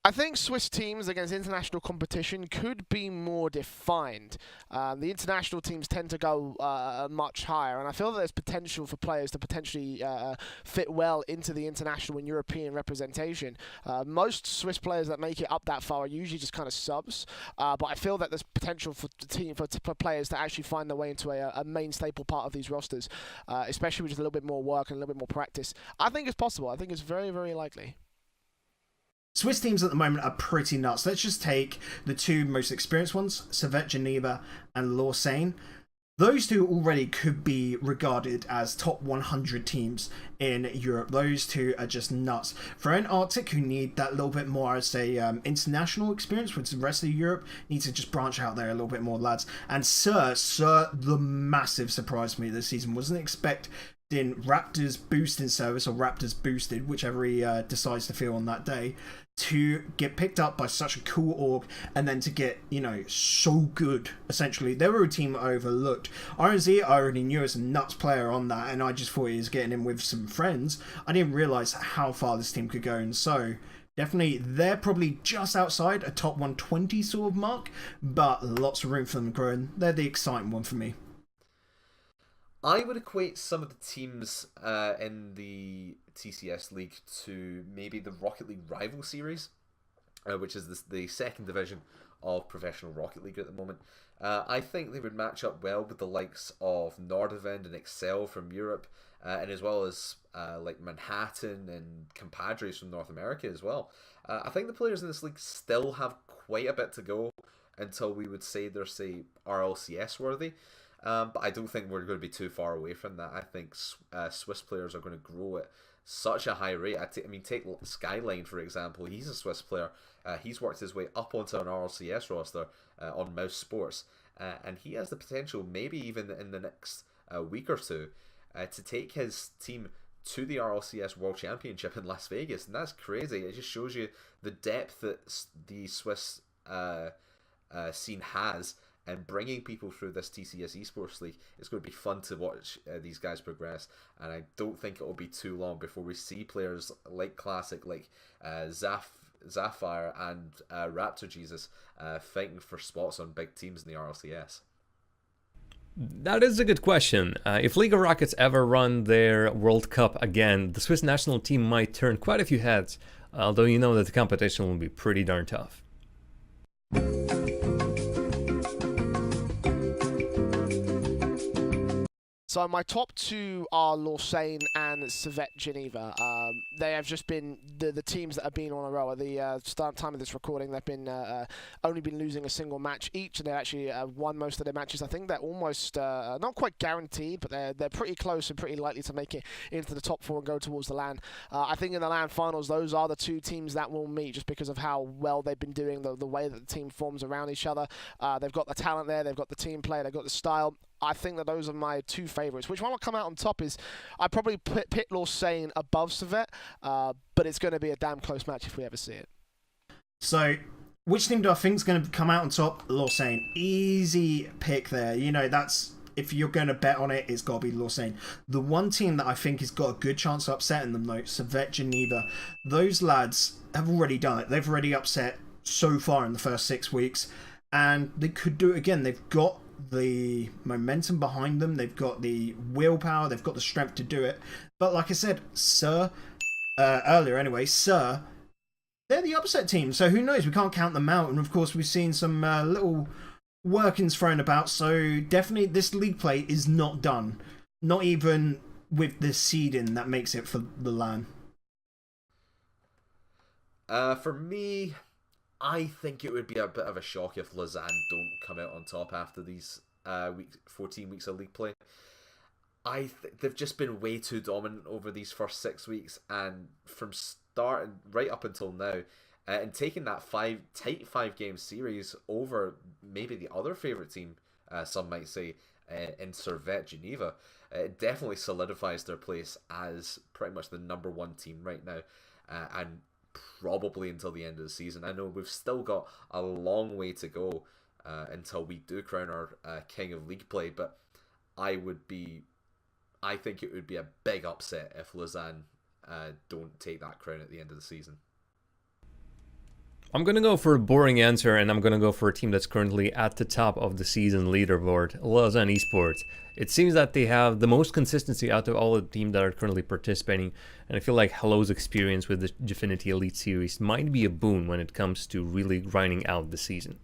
I think Swiss teams against international competition could be more defined. The international teams tend to go much higher, and I feel that there's potential for players to potentially fit well into the international and European representation. Most Swiss players that make it up that far are usually just kind of subs, but I feel that there's potential for players to actually find their way into a main staple part of these rosters, especially with just a little bit more work and a little bit more practice. I think it's possible. I think it's very, very likely. Swiss teams at the moment are pretty nuts. Let's just take the two most experienced ones, Servette Geneva and Lausanne. Those two already could be regarded as top 100 teams in Europe. Those two are just nuts. For an Arctic who need that little bit more, I'd say, international experience with the rest of Europe, need to just branch out there a little bit more, lads. And Sir, the massive surprise for me this season. Wasn't expecting Raptors boosting service, or Raptors boosted, whichever he decides to feel on that day, to get picked up by such a cool org and then to get, so good, essentially. They were a team I overlooked. RNZ, I already knew as a nuts player on that, and I just thought he was getting in with some friends. I didn't realise how far this team could go, and so definitely they're probably just outside a top 120 sort of mark, but lots of room for them growing. They're the exciting one for me. I would equate some of the teams in the TCS League to maybe the Rocket League Rival Series, which is the second division of Professional Rocket League at the moment. I think they would match up well with the likes of Nordavind and Excel from Europe, and as well as like Manhattan and Compadres from North America as well. I think the players in this league still have quite a bit to go until we would say they're, say, RLCS worthy. But I don't think we're going to be too far away from that. I think Swiss players are going to grow at such a high rate. I mean, take Skyline, for example. He's a Swiss player. He's worked his way up onto an RLCS roster on Mouse Sports. And he has the potential, maybe even in the next week or two, to take his team to the RLCS World Championship in Las Vegas. And that's crazy. It just shows you the depth that the Swiss scene has. And bringing people through this TCS eSports League, it's going to be fun to watch these guys progress. And I don't think it will be too long before we see players like Classic, like Zapphire and Raptor Jesus fighting for spots on big teams in the RLCS. That is a good question. If League of Rockets ever run their World Cup again, the Swiss national team might turn quite a few heads, although you know that the competition will be pretty darn tough. So my top two are Lausanne and Servette Geneva. They have just been the teams that have been on a roll. At the start time of this recording, they've been only been losing a single match each, and they actually won most of their matches. I think they're almost not quite guaranteed, but they're pretty close and pretty likely to make it into the top four and go towards the LAN. I think in the LAN finals, those are the two teams that will meet, just because of how well they've been doing, the way that the team forms around each other. They've got the talent there, they've got the team play, they've got the style. I think that those are my two favourites. Which one will come out on top is, I probably pit Lausanne above Servette, but it's going to be a damn close match if we ever see it. So, which team do I think is going to come out on top? Lausanne. Easy pick there. That's, if you're going to bet on it, it's got to be Lausanne. The one team that I think has got a good chance of upsetting them, though, Servette Geneva. Those lads have already done it. They've already upset so far in the first 6 weeks, and they could do it again. They've got the momentum behind them, they've got the willpower, they've got the strength to do it. But like I said, earlier anyway, they're the upset team, so who knows, we can't count them out. And of course we've seen some little workings thrown about, so definitely this league play is not done, not even with the seeding that makes it for the LAN. For me, I think it would be a bit of a shock if Lausanne don't come out on top after these 14 weeks of league play. They've just been way too dominant over these first 6 weeks, and from start right up until now, and taking that tight 5-game series over maybe the other favourite team, some might say, in Servette Geneva, it definitely solidifies their place as pretty much the number one team right now, and probably until the end of the season. I know we've still got a long way to go until we do crown our king of league play, but I think it would be a big upset if Lausanne don't take that crown at the end of the season. I'm going to go for a boring answer, and I'm going to go for a team that's currently at the top of the season leaderboard, Lausanne Esports. It seems that they have the most consistency out of all the teams that are currently participating, and I feel like Hello's experience with the Gfinity Elite Series might be a boon when it comes to really grinding out the season.